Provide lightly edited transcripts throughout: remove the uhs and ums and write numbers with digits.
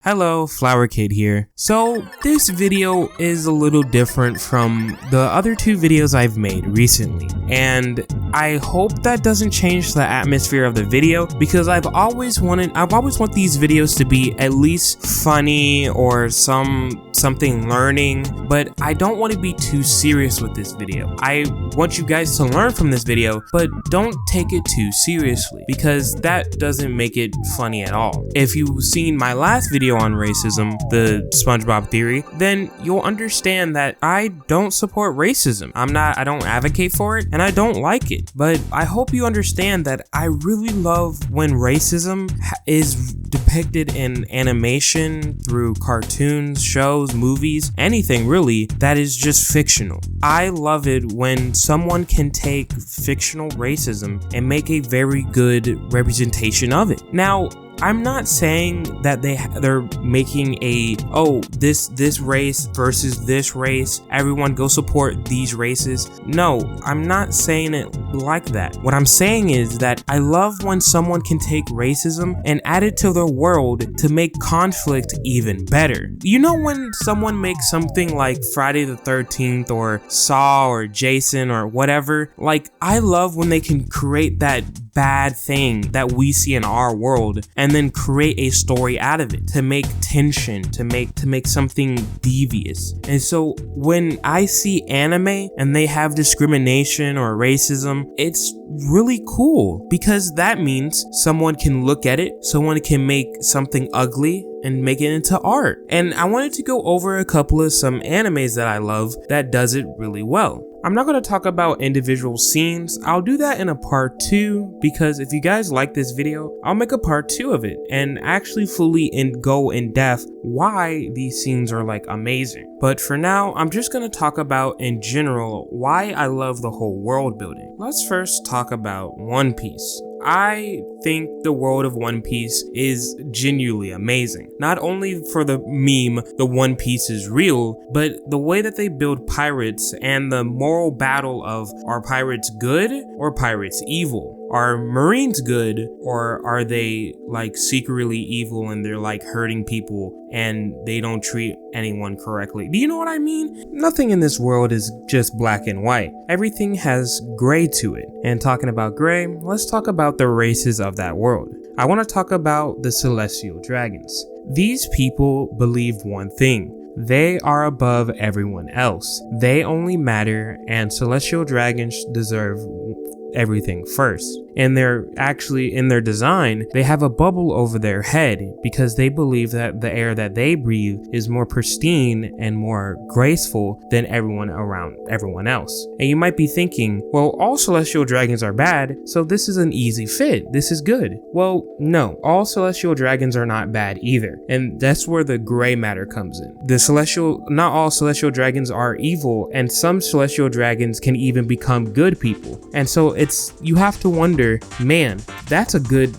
Hello, Flower Kid here. So this video is a little different from the other two videos I've made recently, and I hope that doesn't change the atmosphere of the video, because I've always want these videos to be at least funny or something learning, but I don't want to be too serious with this video. I want you guys to learn from this video, but don't take it too seriously, because that doesn't make it funny at all. If you've seen my last video on racism, the SpongeBob theory, then you'll understand that I don't support racism. I don't advocate for it, and I don't like it. But I hope you understand that I really love when racism is depicted in animation, through cartoons, shows, movies, anything really that is just fictional. I love it when someone can take fictional racism and make a very good representation of it. Now, I'm not saying that they're making this race versus this race, everyone go support these races. No, I'm not saying it like that. What I'm saying is that I love when someone can take racism and add it to their world to make conflict even better. You know, when someone makes something like Friday the 13th or Saw or Jason or whatever, like, I love when they can create that bad thing that we see in our world and then create a story out of it to make tension, to make something devious. And so when I see anime and they have discrimination or racism, it's really cool, because that means someone can look at it, someone can make something ugly and make it into art. And I wanted to go over a couple of some animes that I love that does it really well. I'm not going to talk about individual scenes. I'll do that in a part 2, because if you guys like this video, I'll make a part 2 of it and actually fully go in depth why these scenes are like amazing. But for now, I'm just going to talk about in general why I love the whole world building. Let's first talk about One Piece. I think the world of One Piece is genuinely amazing. Not only for the meme, the One Piece is real, but the way that they build pirates and the moral battle of, are pirates good or pirates evil? Are Marines good, or are they like secretly evil and they're like hurting people and they don't treat anyone correctly? Do you know what I mean? Nothing in this world is just black and white. Everything has gray to it. And talking about gray, let's talk about the races of that world. I want to talk about the celestial dragons. These people believe one thing: they are above everyone else. They only matter, and celestial dragons deserve everything first. And they're actually, in their design, they have a bubble over their head because they believe that the air that they breathe is more pristine and more graceful than everyone around everyone else. And you might be thinking, well, all celestial dragons are bad, so this is an easy fit. This is good. Well, no, all celestial dragons are not bad either. And that's where the gray matter comes in. Not all celestial dragons are evil, and some celestial dragons can even become good people. And so you have to wonder, man, that's a good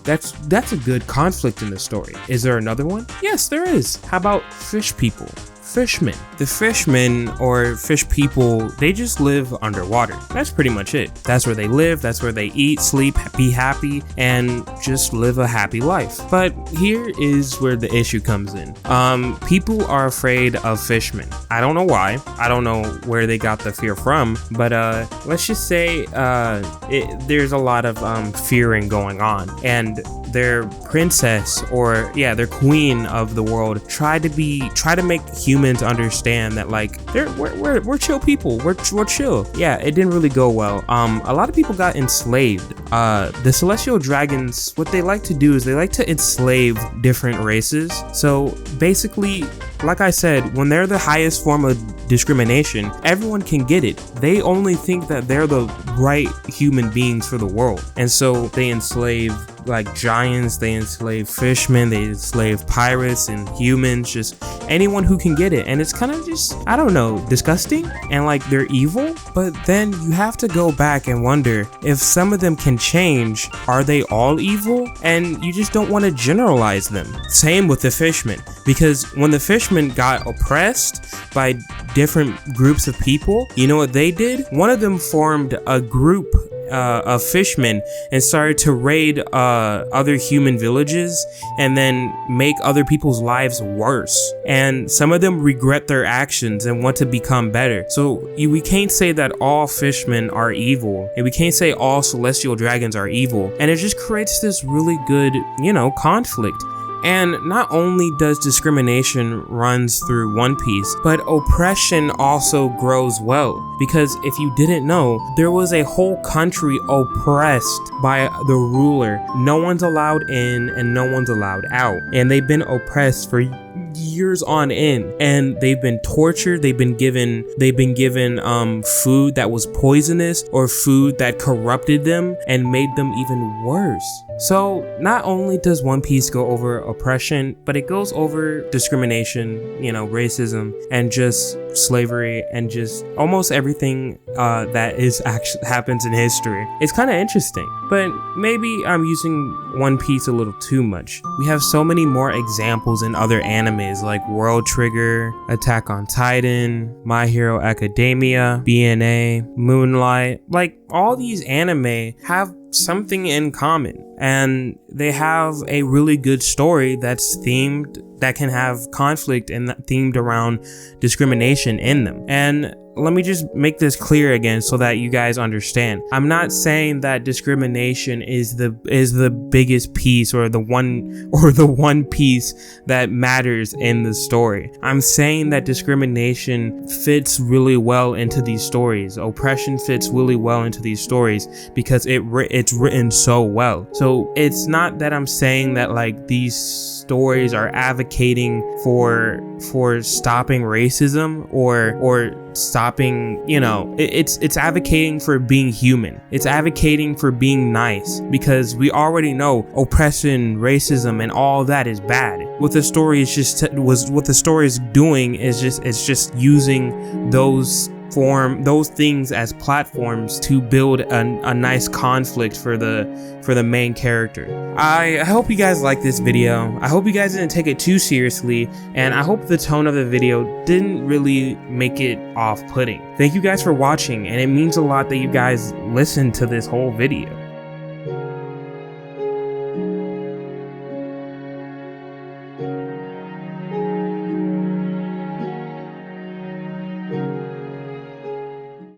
conflict in the story. Is there another one? Yes, there is. How about fish people? Fishmen. The fishmen, or fish people, they just live underwater. That's pretty much it. That's where they live, that's where they eat, sleep, be happy, and just live a happy life. But here is where the issue comes in. People are afraid of fishmen. I don't know why. I don't know where they got the fear from, but let's just say there's a lot of fearing going on, and their princess, or their queen of the world, try to make humans understand that, like, we're chill people, we're chill. Yeah, it didn't really go well. A lot of people got enslaved. The celestial dragons, what they like to do is they like to enslave different races. So basically, like I said, when they're the highest form of discrimination, everyone can get it. They only think that they're the right human beings for the world. And so they enslave like giants, they enslave fishmen, they enslave pirates and humans, just anyone who can get it. And it's kind of just, I don't know, disgusting, and like they're evil. But then you have to go back and wonder, if some of them can change, are they all evil? And you just don't want to generalize them. Same with the fishmen, because when the fishmen got oppressed by different groups of people, you know what they did? One of them formed a group of fishmen and started to raid other human villages and then make other people's lives worse. And some of them regret their actions and want to become better. So we can't say that all fishmen are evil, and we can't say all celestial dragons are evil. And it just creates this really good, conflict. And not only does discrimination runs through One Piece, but oppression also grows well. Because if you didn't know, there was a whole country oppressed by the ruler. No one's allowed in and no one's allowed out. And they've been oppressed for years on end, and they've been tortured. They've been given food that was poisonous or food that corrupted them and made them even worse. So not only does One Piece go over oppression, but it goes over discrimination, racism, and just slavery, and just almost everything that actually happens in history. It's kind of interesting, but maybe I'm using One Piece a little too much. We have so many more examples in other animes like World Trigger, Attack on Titan, My Hero Academia, BNA, Moonlight. Like, all these anime have something in common, and they have a really good story that's themed, that can have conflict and themed around discrimination in them. And let me just make this clear again so that you guys understand. I'm not saying that discrimination is the biggest piece or the one piece that matters in the story. I'm saying that discrimination fits really well into these stories. Oppression fits really well into these stories because it's written so well. So it's not that I'm saying that like these stories are advocating for stopping racism or stopping, it's advocating for being human. It's advocating for being nice, because we already know oppression, racism, and all that is bad. What the story is doing is just using those things as platforms to build a nice conflict for the main character. I hope you guys like this video. I hope you guys didn't take it too seriously, and I hope the tone of the video didn't really make it off-putting. Thank you guys for watching, and it means a lot that you guys listened to this whole video.